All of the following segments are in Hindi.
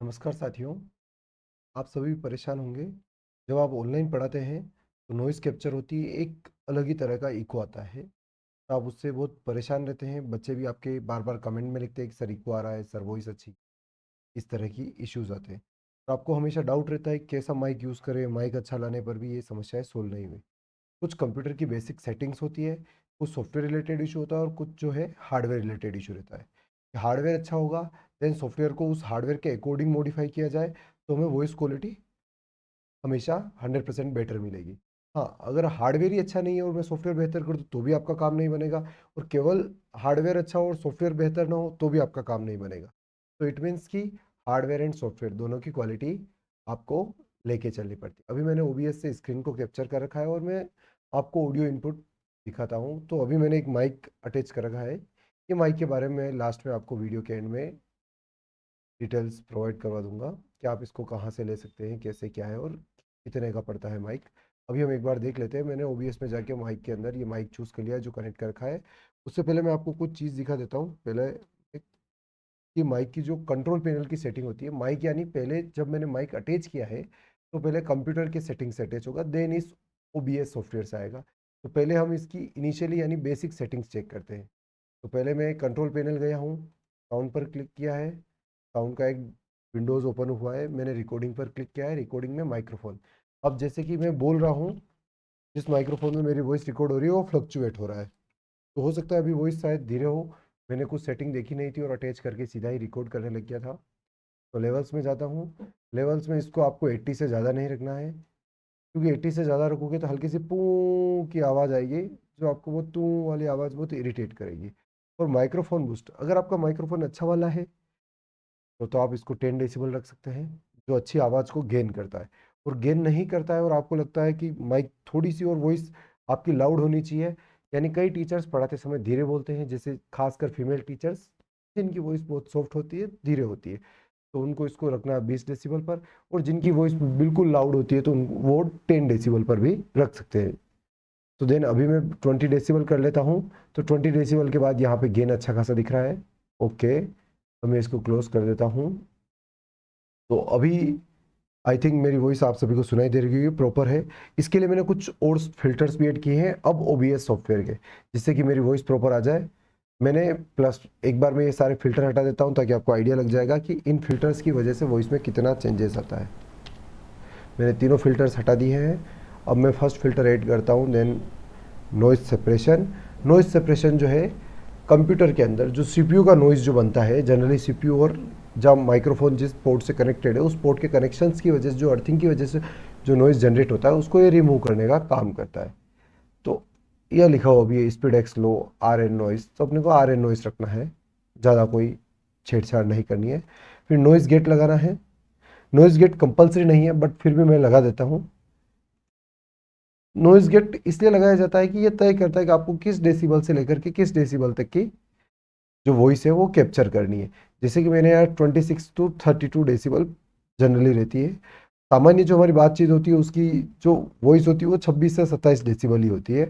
नमस्कार साथियों। आप सभी परेशान होंगे जब आप ऑनलाइन पढ़ाते हैं तो नॉइज़ कैप्चर होती है, एक अलग ही तरह का इको आता है। तो आप उससे बहुत परेशान रहते हैं। बच्चे भी आपके बार बार कमेंट में लिखते हैं कि सर इको आ रहा है, सर वॉइस अच्छी। इस तरह की इश्यूज आते हैं। तो आपको हमेशा डाउट रहता है कि कैसा माइक यूज़ करें। माइक अच्छा लाने पर भी ये समस्याएं सोल्व नहीं हुई। कुछ कंप्यूटर की बेसिक सेटिंग्स होती है, कुछ सॉफ्टवेयर रिलेटेड इशू होता है और कुछ जो है हार्डवेयर रिलेटेड इशू रहता है। हार्डवेयर अच्छा होगा, देन सॉफ्टवेयर को उस हार्डवेयर के अकॉर्डिंग मॉडिफाई किया जाए तो हमें वॉइस क्वालिटी हमेशा 100% बेटर मिलेगी। हाँ, अगर हार्डवेयर ही अच्छा नहीं है और मैं सॉफ्टवेयर बेहतर कर दूँ तो भी आपका काम नहीं बनेगा। और केवल हार्डवेयर अच्छा हो और सॉफ्टवेयर बेहतर ना हो तो भी आपका काम नहीं बनेगा। तो इट मीन्स कि हार्डवेयर एंड सॉफ्टवेयर दोनों की क्वालिटी आपको लेके चलनी पड़ती है। अभी मैंने ओबीएस से स्क्रीन को कैप्चर कर रखा है और मैं आपको ऑडियो इनपुट दिखाता हूँ। तो अभी मैंने एक माइक अटैच कर रखा है। ये माइक के बारे में लास्ट में आपको वीडियो के एंड में डिटेल्स प्रोवाइड करवा दूंगा कि आप इसको कहाँ से ले सकते हैं, कैसे क्या है और कितने का पड़ता है माइक। अभी हम एक बार देख लेते हैं। मैंने ओबीएस में जाके माइक के अंदर ये माइक चूज़ कर लिया है जो कनेक्ट कर रखा है। उससे पहले मैं आपको कुछ चीज़ दिखा देता हूँ। पहले कि माइक की जो कंट्रोल पैनल की सेटिंग होती है, माइक यानी पहले जब मैंने माइक अटैच किया है तो पहले कंप्यूटर के सेटिंग से अटैच होगा, देन इस ओबीएस सॉफ्टवेयर से आएगा। तो पहले हम इसकी इनिशियली यानी बेसिक सेटिंग्स चेक करते हैं। तो पहले मैं कंट्रोल पैनल गया हूँ, साउंड पर क्लिक किया है। साउंड का एक विंडोज़ ओपन हुआ है। मैंने रिकॉर्डिंग पर क्लिक किया है, रिकॉर्डिंग में माइक्रोफोन। अब जैसे कि मैं बोल रहा हूँ, जिस माइक्रोफोन में मेरी वॉइस रिकॉर्ड हो रही है वो फ्लक्चुएट हो रहा है। तो हो सकता है अभी वॉइस शायद धीरे हो। मैंने कुछ सेटिंग देखी नहीं थी और अटैच करके सीधा ही रिकॉर्ड करने लग गया था। तो लेवल्स में जाता हूँ। लेवल्स में इसको आपको 80 से ज़्यादा नहीं रखना है, क्योंकि 80 से ज़्यादा रखोगे तो हल्की सी पू की आवाज़ आएगी जो आपको वो तू वाली आवाज़ बहुत इरिटेट करेगी। और माइक्रोफोन बूस्ट, अगर आपका माइक्रोफोन अच्छा वाला है तो आप इसको 10 डेसिबल रख सकते हैं, जो अच्छी आवाज़ को गेन करता है। और गेन नहीं करता है और आपको लगता है कि माइक थोड़ी सी और वॉइस आपकी लाउड होनी चाहिए, यानी कई टीचर्स पढ़ाते समय धीरे बोलते हैं, जैसे खासकर फीमेल टीचर्स जिनकी वॉइस बहुत सॉफ्ट होती है, धीरे होती है, तो उनको इसको रखना है 20 डेसिबल पर। और जिनकी वॉइस बिल्कुल लाउड होती है तो वो 10 डेसिबल पर भी रख सकते हैं। तो देन अभी मैं 20 डेसिबल कर लेता हूँ। तो 20 डेसिबल के बाद यहाँ पे गेन अच्छा खासा दिख रहा है। ओके, तो मैं इसको क्लोज कर देता हूँ। तो अभी आई थिंक मेरी वॉइस आप सभी को सुनाई दे रही है, प्रॉपर है। इसके लिए मैंने कुछ और फिल्टर्स भी ऐड किए हैं अब ओबीएस सॉफ्टवेयर के, जिससे कि मेरी वॉइस प्रॉपर आ जाए। मैंने प्लस एक बार मैं ये सारे फिल्टर हटा देता हूँ ताकि आपको आइडिया लग जाएगा कि इन फिल्टर्स की वजह से वॉइस में कितना चेंजेस आता है। मैंने तीनों फिल्टर्स हटा दिए हैं। अब मैं फर्स्ट फिल्टर ऐड करता हूँ, then noise separation. Noise separation जो है कंप्यूटर के अंदर जो सीपीयू का नॉइज़ जो बनता है, जनरली सीपीयू और जब माइक्रोफोन जिस पोर्ट से कनेक्टेड है उस पोर्ट के कनेक्शंस की वजह से, जो अर्थिंग की वजह से जो नॉइज़ जनरेट होता है उसको ये रिमूव करने का काम करता है। तो यह लिखा हुआ भी है speed X low R N noise, तो अपने को आर एन नॉइज़ रखना है, ज़्यादा कोई छेड़छाड़ नहीं करनी है। फिर नॉइज़ गेट लगाना है। नॉइज़ गेट कंपलसरी नहीं है बट फिर भी मैं लगा देता हूँ। नॉइज़ गेट इसलिए लगाया जाता है कि ये तय करता है कि आपको किस डेसिबल से लेकर के किस डेसिबल तक की जो वॉइस है वो कैप्चर करनी है। जैसे कि मैंने यार 26 टू 32 डेसिबल जनरली रहती है। सामान्य जो हमारी बातचीत होती है उसकी जो वॉइस होती है वो 26 से 27 डेसिबल ही होती है,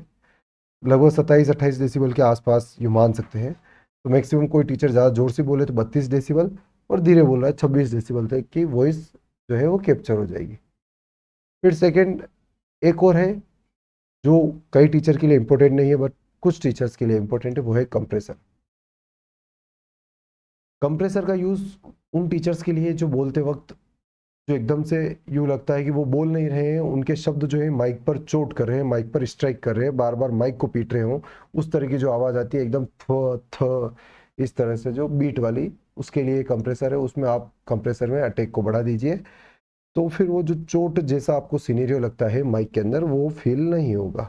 लगभग 27-28 डेसिबल के आसपास ये मान सकते हैं। तो मैक्सिमम कोई टीचर ज़्यादा ज़ोर से बोले तो 32 डेसिबल, और धीरे बोल रहा है 26 डेसिबल तक की वॉइस जो है वो कैप्चर हो जाएगी। फिर सेकेंड एक और है जो कई टीचर के लिए इंपॉर्टेंट नहीं है बट कुछ टीचर्स के लिए इंपॉर्टेंट है, वो है कंप्रेसर। कंप्रेसर का यूज़ उन टीचर्स के लिए जो बोलते वक्त जो एकदम से यूँ लगता है कि वो बोल नहीं रहे हैं, उनके शब्द जो है माइक पर चोट कर रहे हैं, माइक पर स्ट्राइक कर रहे हैं, बार बार माइक को पीट रहे हों, उस तरह की जो आवाज़ आती है एकदम थ थ इस तरह से जो बीट वाली, उसके लिए कंप्रेसर है। उसमें आप कंप्रेसर में अटैक को बढ़ा दीजिए, तो फिर वो जो चोट जैसा आपको सिनेरियो लगता है माइक के अंदर वो फील नहीं होगा।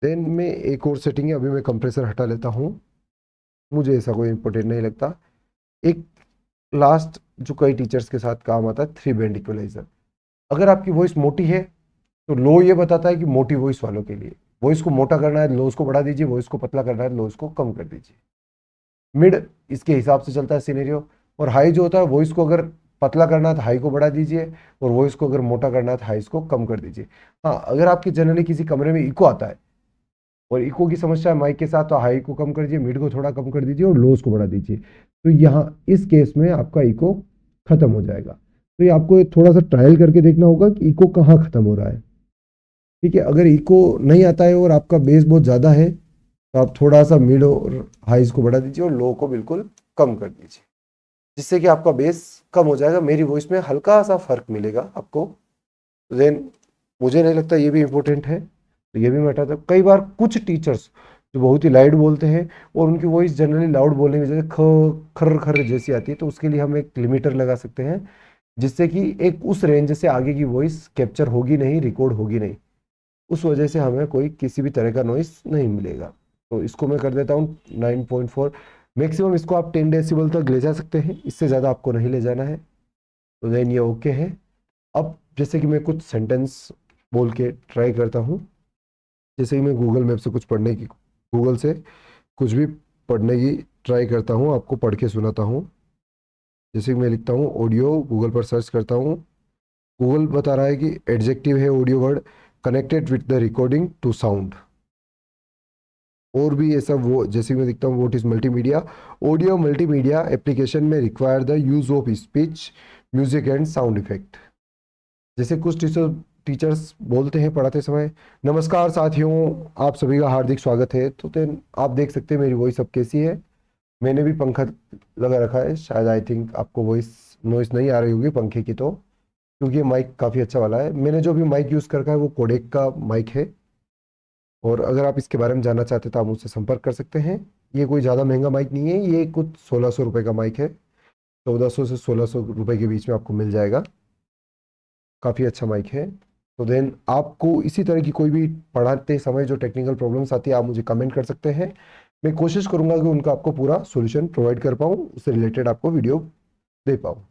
देन में एक और सेटिंग है, अभी मैं कंप्रेसर हटा लेता हूँ, मुझे ऐसा कोई इंपॉर्टेंट नहीं लगता। एक लास्ट जो कई टीचर्स के साथ काम आता है, 3 बैंड इक्वलाइजर। अगर आपकी वॉइस मोटी है तो लो ये बताता है कि मोटी वॉइस वालों के लिए, वॉइस को मोटा करना है लोज को बढ़ा दीजिए, वॉइस को पतला करना है लोज को कम कर दीजिए। मिड इसके हिसाब से चलता है सिनेरियो। और हाई जो होता है, वॉइस को अगर पतला करना है तो हाई को बढ़ा दीजिए, और वॉइस को अगर मोटा करना है तो हाई को कम कर दीजिए। हाँ, अगर आपके जनरली किसी कमरे में इको आता है और इको की समस्या है माइक के साथ, तो हाई को कम कर दीजिए, मिड को थोड़ा कम कर दीजिए और लोज को बढ़ा दीजिए। तो यहाँ इस केस में आपका इको ख़त्म हो जाएगा। तो ये आपको थोड़ा सा ट्रायल करके देखना होगा कि इको कहाँ ख़त्म हो रहा है। ठीक है, अगर इको नहीं आता है और आपका बेस बहुत ज़्यादा है तो आप थोड़ा सा मिड और हाइज को बढ़ा दीजिए और लो को बिल्कुल कम कर दीजिए, जिससे कि आपका बेस कम हो जाएगा, मेरी वॉइस में हल्का सा फर्क मिलेगा आपको। देन मुझे नहीं लगता ये भी इम्पोर्टेंट है, तो ये भी मैं हटाता हूँ। कई बार कुछ टीचर्स जो बहुत ही लाउड बोलते हैं और उनकी वॉइस जनरली लाउड बोलने की वजह से ख खर खर जैसी आती है, तो उसके लिए हम एक लिमिटर लगा सकते हैं, जिससे कि एक उस रेंज से आगे की वॉइस कैप्चर होगी नहीं, रिकॉर्ड होगी नहीं, उस वजह से हमें कोई किसी भी तरह का नॉइस नहीं मिलेगा। तो इसको मैं कर देता हूँ 9.4। मैक्सिमम इसको आप 10 डेसिबल तक ले जा सकते हैं, इससे ज़्यादा आपको नहीं ले जाना है। तो देन ये ओके है। अब जैसे कि मैं कुछ सेंटेंस बोल के ट्राई करता हूँ, जैसे कि मैं गूगल मैप से कुछ पढ़ने की, गूगल से कुछ भी पढ़ने की ट्राई करता हूँ, आपको पढ़ के सुनाता हूँ। जैसे कि मैं लिखता हूँ ऑडियो, गूगल पर सर्च करता हूँ। गूगल बता रहा है कि एडजेक्टिव है audio word connected with the recording to sound. और भी ये सब, वो जैसे मैं लिखता हूँ what is multimedia, audio multimedia application में require the use of speech music and sound effect. जैसे कुछ टीचर्स बोलते हैं पढ़ाते समय, नमस्कार साथियों, आप सभी का हार्दिक स्वागत है। तो देन आप देख सकते हैं मेरी वॉइस अब कैसी है। मैंने भी पंखा लगा रखा है, शायद आई थिंक आपको वॉइस नॉइस नहीं आ रही होगी पंखे की, तो क्योंकि ये माइक काफ़ी अच्छा वाला है। मैंने जो भी माइक यूज़ कर रखा है वो कोडेक का माइक है, और अगर आप इसके बारे में जानना चाहते हैं तो आप मुझसे संपर्क कर सकते हैं। ये कोई ज़्यादा महंगा माइक नहीं है, ये कुछ 1600 रुपये का माइक है, 1400 से 1600 रुपये के बीच में आपको मिल जाएगा। काफ़ी अच्छा माइक है। तो देन आपको इसी तरह की कोई भी पढ़ाते समय जो टेक्निकल प्रॉब्लम्स आती है, आप मुझे कमेंट कर सकते हैं। मैं कोशिश करूंगा कि उनका आपको पूरा सॉल्यूशन प्रोवाइड कर पाऊँ, उससे रिलेटेड आपको वीडियो दे पाऊँ।